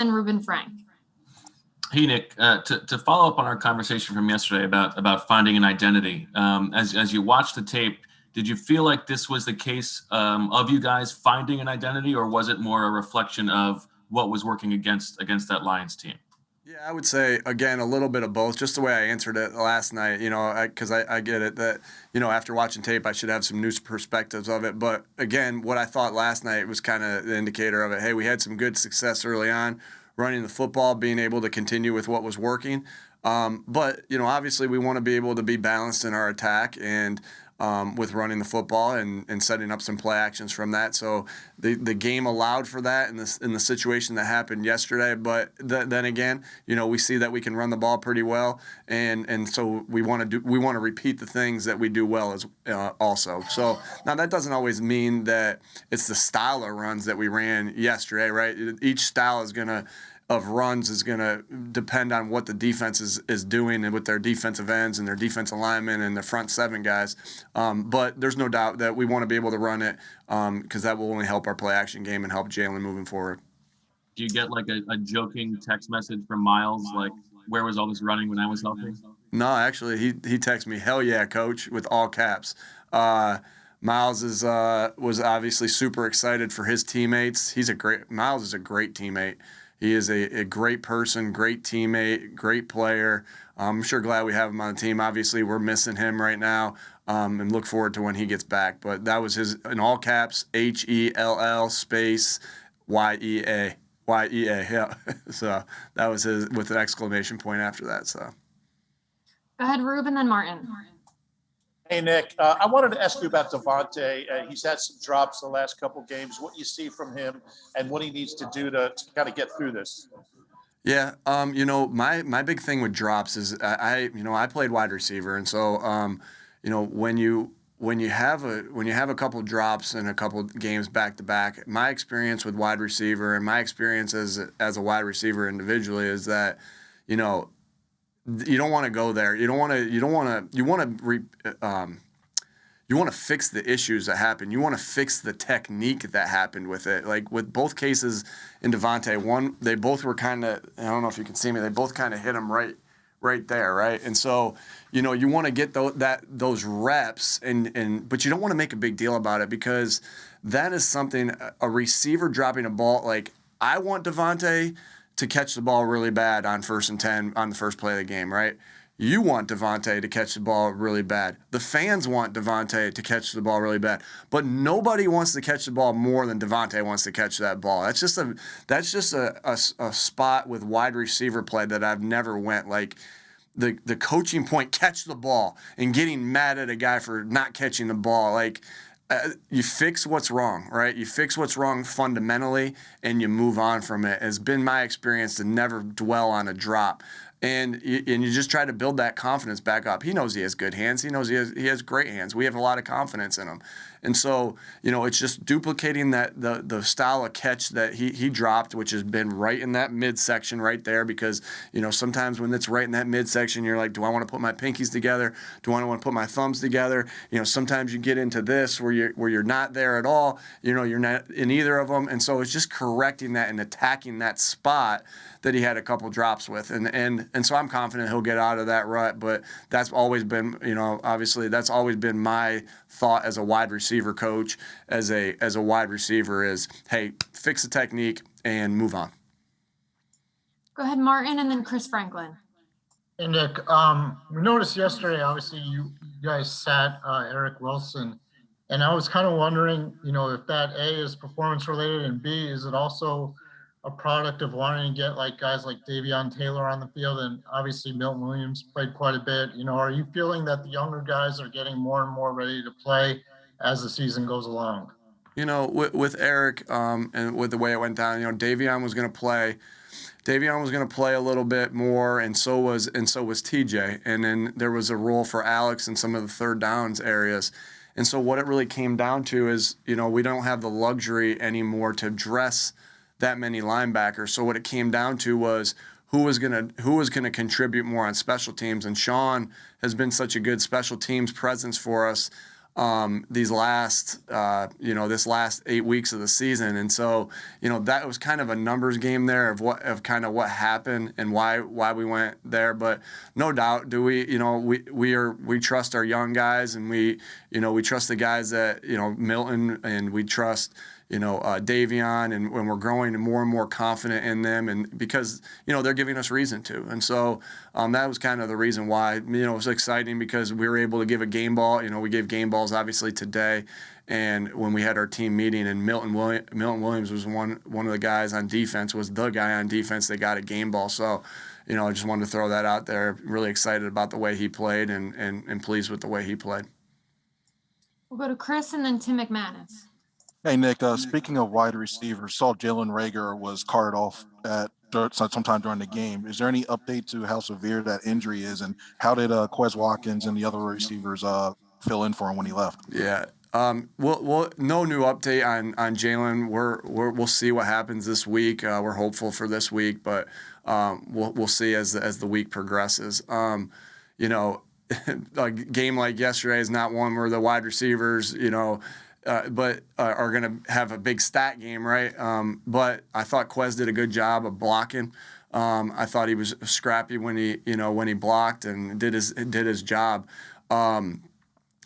then Ruben Frank. Hey, Nick, to follow up on our conversation from yesterday about finding an identity, as you watched the tape, did you feel like this was the case of you guys finding an identity, or was it more a reflection of what was working against that Lions team? Yeah, I would say, again, a little bit of both, just the way I answered it last night, because I get it that, after watching tape, I should have some new perspectives of it. But, again, what I thought last night was kind of the indicator of it. Hey, we had some good success early on running the football, being able to continue with what was working. But, obviously we want to be able to be balanced in our attack and with running the football and setting up some play actions from that. So the game allowed for that in the situation that happened yesterday. But then again, we see that we can run the ball pretty well, and so we want to repeat the things that we do well as also. So now that doesn't always mean that it's the style of runs that we ran yesterday, right? Each style of runs is going to depend on what the defense is doing and with their defensive ends and their defensive linemen and the front seven guys. But there's no doubt that we want to be able to run it because that will only help our play action game and help Jalen moving forward. Do you get like a joking text message from Miles, like, where was all this running when I was healthy? No, actually, he texted me, "Hell yeah, coach," with all caps. Miles was obviously super excited for his teammates. Miles is a great teammate. He is a great person, great teammate, great player. I'm sure glad we have him on the team. Obviously, we're missing him right now and look forward to when he gets back. But that was his, in all caps, HELL space YEA. YEA, yeah. So that was his with an exclamation point after that. So go ahead, Ruben, then Martin. Hey, Nick, I wanted to ask you about Devonta. He's had some drops the last couple games. What you see from him and what he needs to do to kind of get through this? Yeah, my big thing with drops is I played wide receiver, and so when you have a couple drops and a couple games back to back, my experience with wide receiver and my experience as a wide receiver individually is that you don't want to go there. You want to fix the issues that happen. You want to fix the technique that happened with it. Like with both cases in Devonta, they both were kind of, I don't know if you can see me, they both kind of hit him right there, right? And so, you want to get those reps but you don't want to make a big deal about it because that is something a receiver dropping a ball, like I want Devonta to catch the ball really bad on 1st and 10 on the first play of the game, right? You want Devonta to catch the ball really bad. The fans want Devonta to catch the ball really bad. But nobody wants to catch the ball more than Devonta wants to catch that ball. That's just a spot with wide receiver play that I've never went. Like the coaching point, catch the ball, and getting mad at a guy for not catching the ball. Like you fix what's wrong, right? You fix what's wrong fundamentally, and you move on from it. It's been my experience to never dwell on a drop. And you just try to build that confidence back up. He knows he has good hands. He knows he has great hands. We have a lot of confidence in him. And so, it's just duplicating the style of catch that he dropped, which has been right in that midsection right there because, sometimes when it's right in that midsection, you're like, do I want to put my pinkies together? Do I want to put my thumbs together? Sometimes you get into this where you're not there at all. You're not in either of them. And so it's just correcting that and attacking that spot that he had a couple drops with. And so I'm confident he'll get out of that rut, but that's always been, obviously that's always been my thought as a wide receiver coach, as a wide receiver is, hey, fix the technique and move on. Go ahead, Martin, and then Chris Franklin. Hey, Nick, we noticed yesterday, obviously, you guys sat Eric Wilson, and I was kind of wondering, if that A is performance related and B, is it also a product of wanting to get guys like Davion Taylor on the field, and obviously Milton Williams played quite a bit. Are you feeling that the younger guys are getting more and more ready to play as the season goes along? With Eric and with the way it went down, Davion was going to play. Davion was going to play a little bit more, and so was TJ. And then there was a role for Alex in some of the third downs areas. And so what it really came down to is, we don't have the luxury anymore to dress that many linebackers. So what it came down to was who was gonna contribute more on special teams. And Sean has been such a good special teams presence for us these last, this last 8 weeks of the season. And so, that was kind of a numbers game there of kind of what happened and why we went there. But no doubt, we trust our young guys, and we trust the guys that, Milton, and we trust, Davion, and when we're growing and more confident in them, and because, they're giving us reason to. And so that was kind of the reason why, it was exciting, because we were able to give a game ball. We gave game balls obviously today. And when we had our team meeting, and Milton Williams was one of the guys on defense, was the guy on defense that got a game ball. So, I just wanted to throw that out there. Really excited about the way he played, and pleased with the way he played. We'll go to Chris and then Tim McManus. Hey, Nick, speaking of wide receivers, saw Jalen Reagor was carted off sometime during the game. Is there any update to how severe that injury is, and how did Quez Watkins and the other receivers fill in for him when he left? Yeah. Well, no new update on Jalen. We'll see what happens this week. We're hopeful for this week, but we'll see as the week progresses. A game like yesterday is not one where the wide receivers, but are going to have a big stat game, right? But I thought Quez did a good job of blocking. I thought he was scrappy when he blocked and did his job.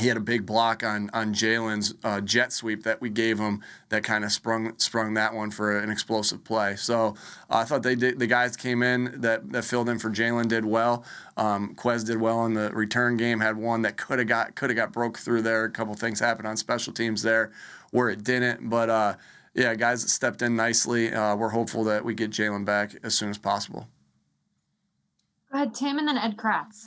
He had a big block on Jalen's jet sweep that we gave him that kind of sprung that one for an explosive play. So I thought the guys came in that filled in for Jalen did well. Quez did well in the return game, had one that could have got broke through there. A couple things happened on special teams there where it didn't. But guys stepped in nicely. We're hopeful that we get Jalen back as soon as possible. Go ahead, Tim, and then Ed Kratz.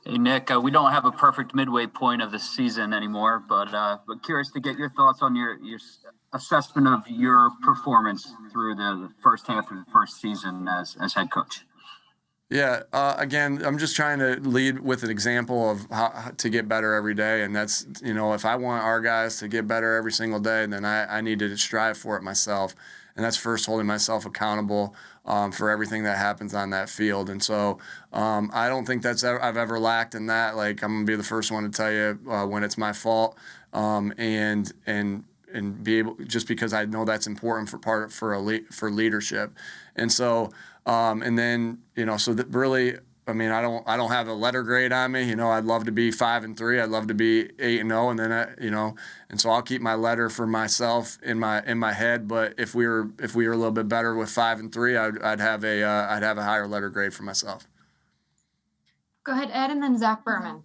Hey, Nick, we don't have a perfect midway point of the season anymore, but curious to get your thoughts on your assessment of your performance through the first half of the first season as head coach. Yeah, again, I'm just trying to lead with an example of how to get better every day. And that's, if I want our guys to get better every single day, then I need to strive for it myself. And that's first holding myself accountable for everything that happens on that field. And so I don't think I've ever lacked in that. Like, I'm going to be the first one to tell you when it's my fault, and be able, just because I know that's important for leadership. And so and then, so that really, I mean, I don't have a letter grade on me. I'd love to be 5-3. I'd love to be 8-0, and then and so I'll keep my letter for myself in my head. But if we were a little bit better with 5-3, I'd have a higher letter grade for myself. Go ahead, Ed, and then Zach Berman.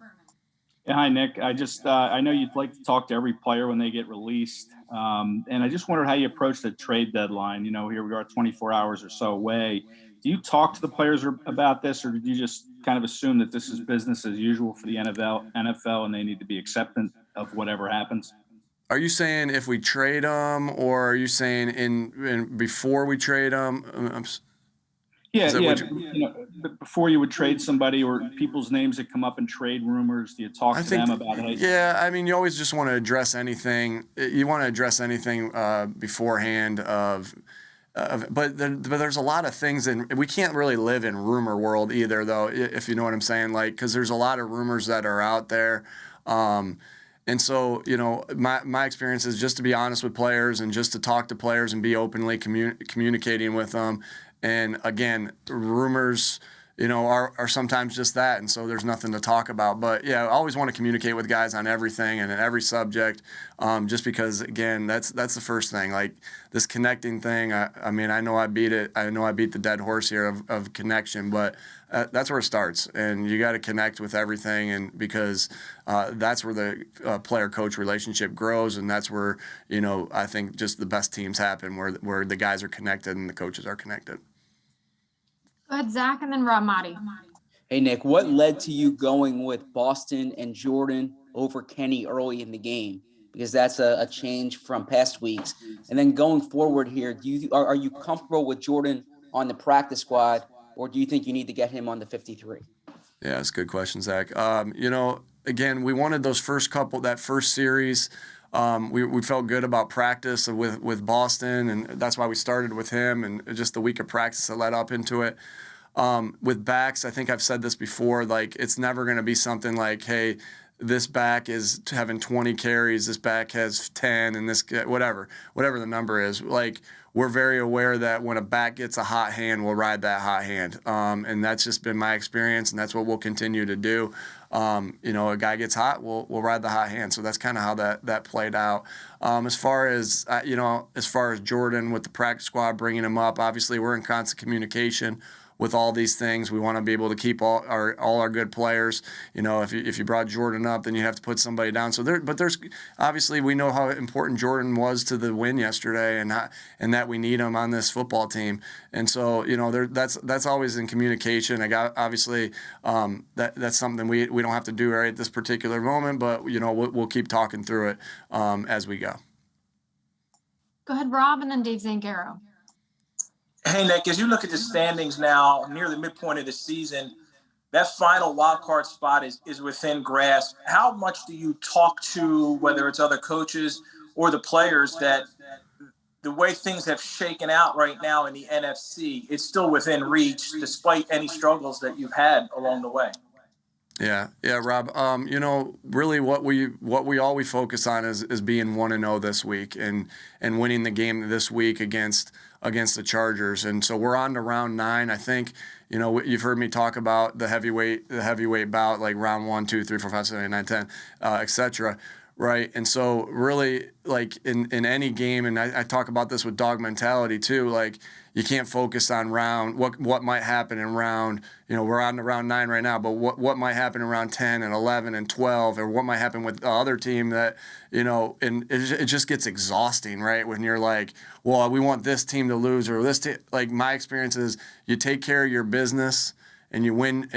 Yeah, hi, Nick. I know you'd like to talk to every player when they get released, and I just wondered how you approach the trade deadline. Here we are 24 hours or so away. Do you talk to the players about this, or did you just kind of assume that this is business as usual for the NFL and they need to be acceptant of whatever happens? Are you saying if we trade them, or are you saying in before we trade them? Before you would trade somebody, or people's names that come up in trade rumors, do you talk to them about it? Yeah, I mean, you always just want to address anything. You want to address anything beforehand but there's a lot of things, and we can't really live in rumor world either, though, if you know what I'm saying, like, because there's a lot of rumors that are out there. And so, my experience is just to be honest with players and just to talk to players and be openly communicating with them. And again, rumors, are sometimes just that. And so there's nothing to talk about. But yeah, I always want to communicate with guys on everything and in every subject, just because, again, that's the first thing. Like, this connecting thing, I mean, I know I beat it. I know I beat the dead horse here of connection, but that's where it starts. And you got to connect with everything, and because that's where the player-coach relationship grows, and that's where, I think just the best teams happen, where the guys are connected and the coaches are connected. Go ahead, Zach, and then Rob Motti. Hey, Nick, what led to you going with Boston and Jordan over Kenny early in the game? Because that's a change from past weeks. And then going forward here, are you comfortable with Jordan on the practice squad, or do you think you need to get him on the 53? Yeah, that's a good question, Zach. Again, we wanted that first series. We felt good about practice with Boston, and that's why we started with him, and just the week of practice that led up into it. With backs, I think I've said this before, like, it's never going to be something like, hey, this back is having 20 carries, this back has 10, and this whatever the number is. Like, we're very aware that when a back gets a hot hand, we'll ride that hot hand, and that's just been my experience, and that's what we'll continue to do. A guy gets hot, we'll ride the hot hand. So that's kind of how that played out. As far as Jordan with the practice squad, bringing him up, obviously we're in constant communication with all these things. We want to be able to keep all our good players. If you brought Jordan up, then you have to put somebody down. So there's obviously, we know how important Jordan was to the win yesterday, and that we need him on this football team. And so that's always in communication. Obviously that's something we don't have to do right at this particular moment, but we'll keep talking through it as we go. Go ahead, Rob, and then Dave Zangaro. Hey, Nick, as you look at the standings now, near the midpoint of the season, that final wild card spot is within grasp. How much do you talk to, whether it's other coaches or the players, that the way things have shaken out right now in the NFC, it's still within reach despite any struggles that you've had along the way? Yeah, Rob. Really, what we always focus on is being 1-0 this week and winning the game this week against the Chargers. And so we're on to round 9. I think you've heard me talk about the heavyweight bout, like round 1, 2, 3, 4, 5, 7, 8, 9, 10, etc. Right. And so really, like in any game, and I talk about this with dog mentality too, like you can't focus on what might happen in round, we're on to round 9 right now, but what might happen in round 10 and 11 and 12, or what might happen with the other team that, and it just gets exhausting, right? When you're like, well, we want this team to lose, or this team. Like, my experience is you take care of your business and you win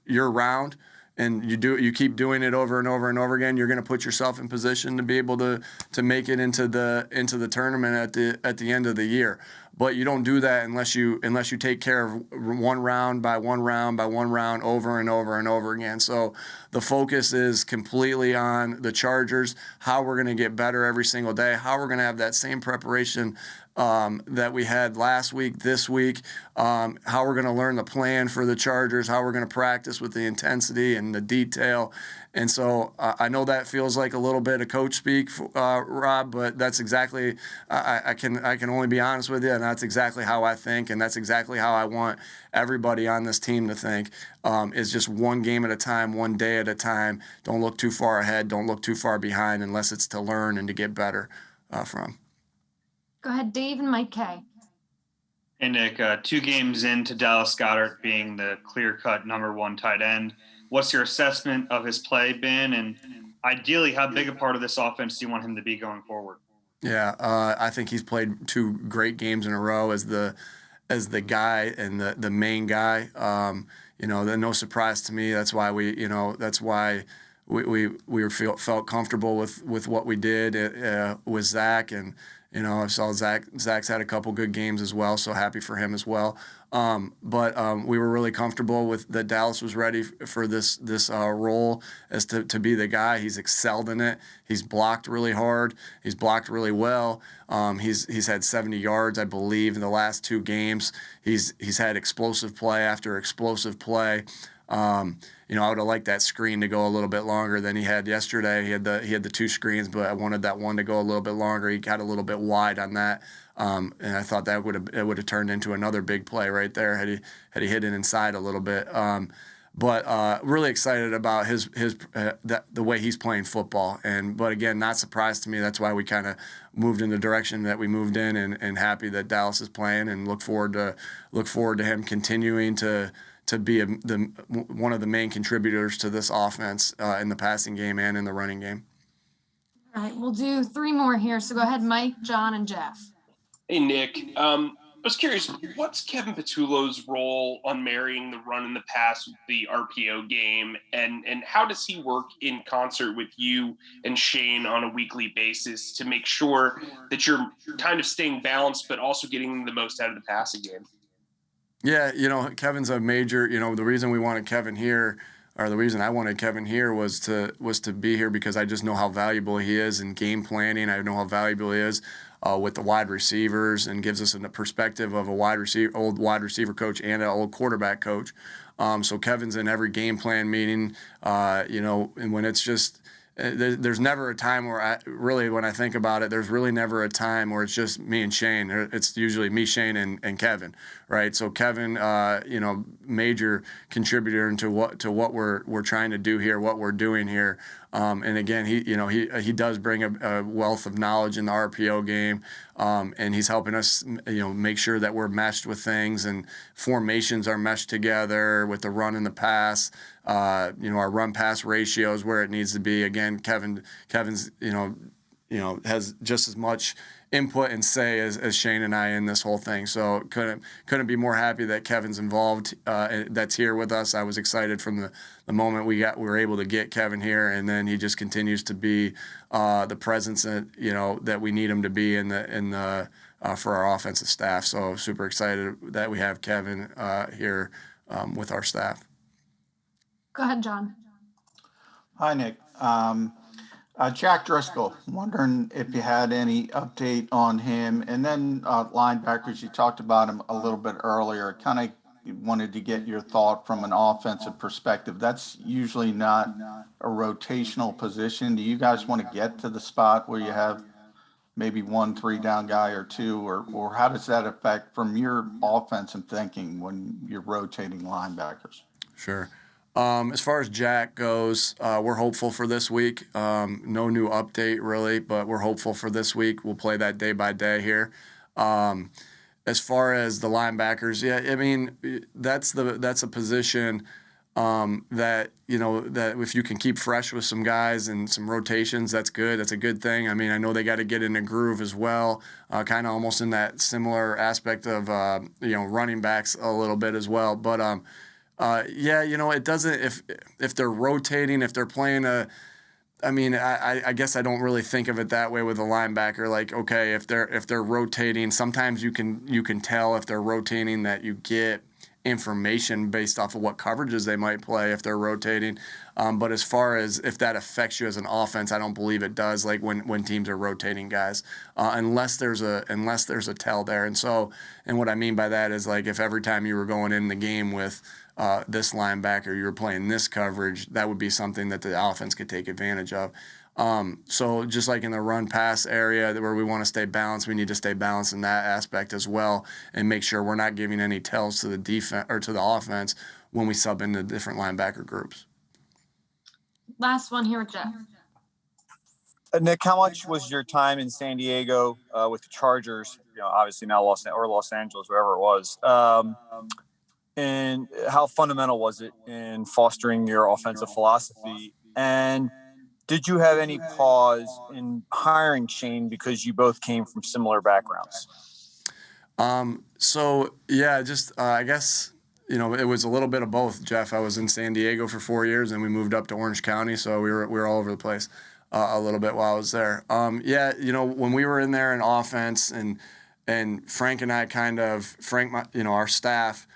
your round, and you keep doing it over and over and over again, you're going to put yourself in position to be able to make it into the tournament at the end of the year. But you don't do that unless you take care of one round by one round over and over and over again. So the focus is completely on the Chargers, how we're going to get better every single day, how we're going to have that same preparation that we had last week, this week, how we're going to learn the plan for the Chargers, how we're going to practice with the intensity and the detail. And so I know that feels like a little bit of coach speak, Rob, but that's exactly, I can only be honest with you, and that's exactly how I think, and that's exactly how I want everybody on this team to think, is just one game at a time, one day at a time. Don't look too far ahead, don't look too far behind, unless it's to learn and to get better from. Go ahead, Dave and Mike K. Hey, Nick, 2 games into Dallas Goedert being the clear-cut number 1 tight end, what's your assessment of his play been, and ideally, how big a part of this offense do you want him to be going forward? Yeah, I think he's played 2 great games in a row as the guy and the main guy. No surprise to me. That's why we felt comfortable with what we did with Zach, and I saw Zach's had a couple good games as well, so happy for him as well. But we were really comfortable with that Dallas was ready for this role as to be the guy. He's excelled in it. He's blocked really hard. He's blocked really well. He's had 70 yards, I believe, in the last 2 games. He's had explosive play after explosive play. I would have liked that screen to go a little bit longer than he had yesterday. He had the 2 screens, but I wanted that one to go a little bit longer. He got a little bit wide on that, and I thought that would have turned into another big play right there had he hit it inside a little bit. But really excited about the way he's playing football, but again, not surprised to me. That's why we kind of moved in the direction that we moved in, and happy that Dallas is playing, and look forward to him continuing to be one of the main contributors to this offense in the passing game and in the running game. All right, we'll do 3 more here. So go ahead, Mike, John, and Jeff. Hey, Nick. I was curious, what's Kevin Patullo's role on marrying the run and the pass with the RPO game, and how does he work in concert with you and Shane on a weekly basis to make sure that you're kind of staying balanced but also getting the most out of the passing game? Yeah, Kevin's a major, the reason we wanted Kevin here, or the reason I wanted Kevin here was to be here because I just know how valuable he is in game planning. I know how valuable he is with the wide receivers and gives us a perspective of a old wide receiver coach and an old quarterback coach. So Kevin's in every game plan meeting, and when it's just, there's never a time where when I think about it, there's really never a time where it's just me and Shane. It's usually me, Shane, and Kevin, right? So Kevin, major contributor into what we're trying to do here, what we're doing here. And again, he does bring a wealth of knowledge in the RPO game, and he's helping us, make sure that we're meshed with things and formations are meshed together with the run and the pass. Our run pass ratio is where it needs to be. Again, Kevin's has just as much input and say as Shane and I in this whole thing. So couldn't be more happy that Kevin's involved. That's here with us. I was excited from the moment we were able to get Kevin here, and then he just continues to be the presence that we need him to be for our offensive staff. So super excited that we have Kevin here with our staff. Go ahead, John. Hi, Nick. Jack Driscoll, wondering if you had any update on him. And then linebackers, you talked about him a little bit earlier. Kind of wanted to get your thought from an offensive perspective. That's usually not a rotational position. Do you guys want to get to the spot where you have maybe 1 3-down guy or 2, or how does that affect from your offensive thinking when you're rotating linebackers? Sure. As far as Jack goes, we're hopeful for this week. No new update really, but we're hopeful for this week. We'll play that day by day here. As far as the linebackers, that's a position that if you can keep fresh with some guys and some rotations, that's good. That's a good thing. I I know they got to get in a groove as well, kind of almost in that similar aspect of running backs a little bit as well, but. It doesn't, if they're rotating, if they're playing I guess I don't really think of it that way with a linebacker. Like, okay, if they're rotating, sometimes you can tell if they're rotating that you get information based off of what coverages they might play if they're rotating. But as far as if that affects you as an offense, I don't believe it does. Like when teams are rotating guys, unless there's a tell there. And what I mean by that is like if every time you were going in the game with this linebacker, you were playing this coverage, that would be something that the offense could take advantage of. So just like in the run pass area where we want to stay balanced, we need to stay balanced in that aspect as well and make sure we're not giving any tells to the defense or to the offense when we sub into different linebacker groups. Last one here with Jeff. Nick, how much was your time in San Diego with the Chargers? Obviously now Los Angeles, wherever it was. And how fundamental was it in fostering your offensive philosophy? And did you have any pause in hiring Shane because you both came from similar backgrounds? I guess, it was a little bit of both, Jeff. I was in San Diego for 4 years and we moved up to Orange County. So we were all over the place a little bit while I was there. When we were in there in offense and Frank and I our staff,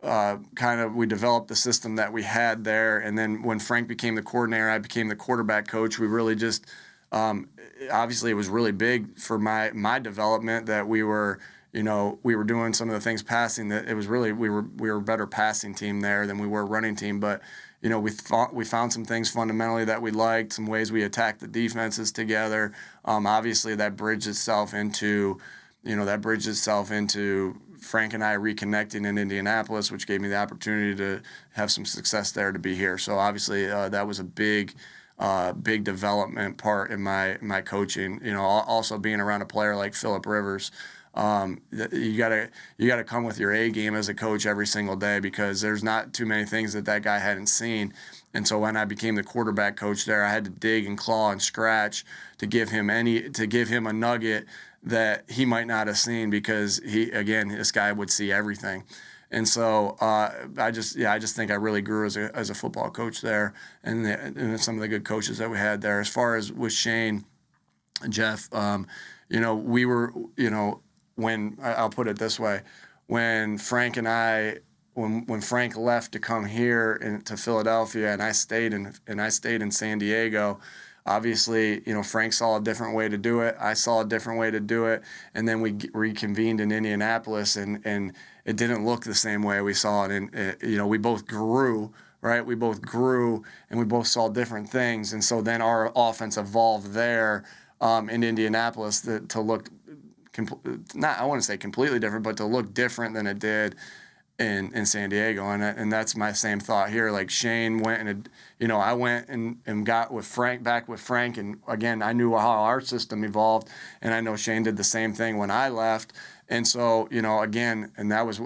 we developed the system that we had there. And then when Frank became the coordinator, I became the quarterback coach. We really just, obviously it was really big for my development that we were doing some of the things passing that it was really, we were a better passing team there than we were a running team. But, we found some things fundamentally that we liked, some ways we attacked the defenses together. Obviously that bridged itself into Frank and I reconnecting in Indianapolis, which gave me the opportunity to have some success there to be here. So obviously that was a big development part in my coaching. Also being around a player like Phillip Rivers, you gotta come with your A game as a coach every single day because there's not too many things that guy hadn't seen. And so when I became the quarterback coach there, I had to dig and claw and scratch to give him a nugget that he might not have seen because this guy would see everything. And so I just think I really grew as a football coach there and some of the good coaches that we had there. As far as with Shane, Jeff, we were, when I'll put it this way, when Frank and I, when Frank left to come here to Philadelphia and I stayed in San Diego, Obviously, Frank saw a different way to do it. I saw a different way to do it. And then we reconvened in Indianapolis, and it didn't look the same way we saw it. And, we both grew, right? We both grew, and we both saw different things. And so then our offense evolved there in Indianapolis to look, I want to say completely different, but to look different than it did in San Diego. And that's my same thought here. Like Shane went and, I went and got back with Frank. And again, I knew how our system evolved, and I know Shane did the same thing when I left. And so, again, and that was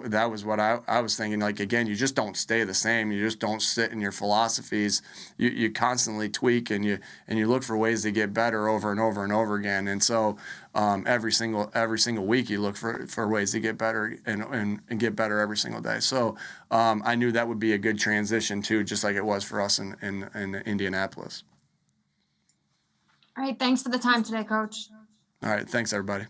what I was thinking. Like, again, you just don't stay the same. You just don't sit in your philosophies. You constantly tweak, and you look for ways to get better over and over and over again. And so every single week you look for ways to get better and get better every single day. So I knew that would be a good transition too, just like it was for us in Indianapolis. All right. Thanks for the time today, Coach. All right. Thanks, everybody.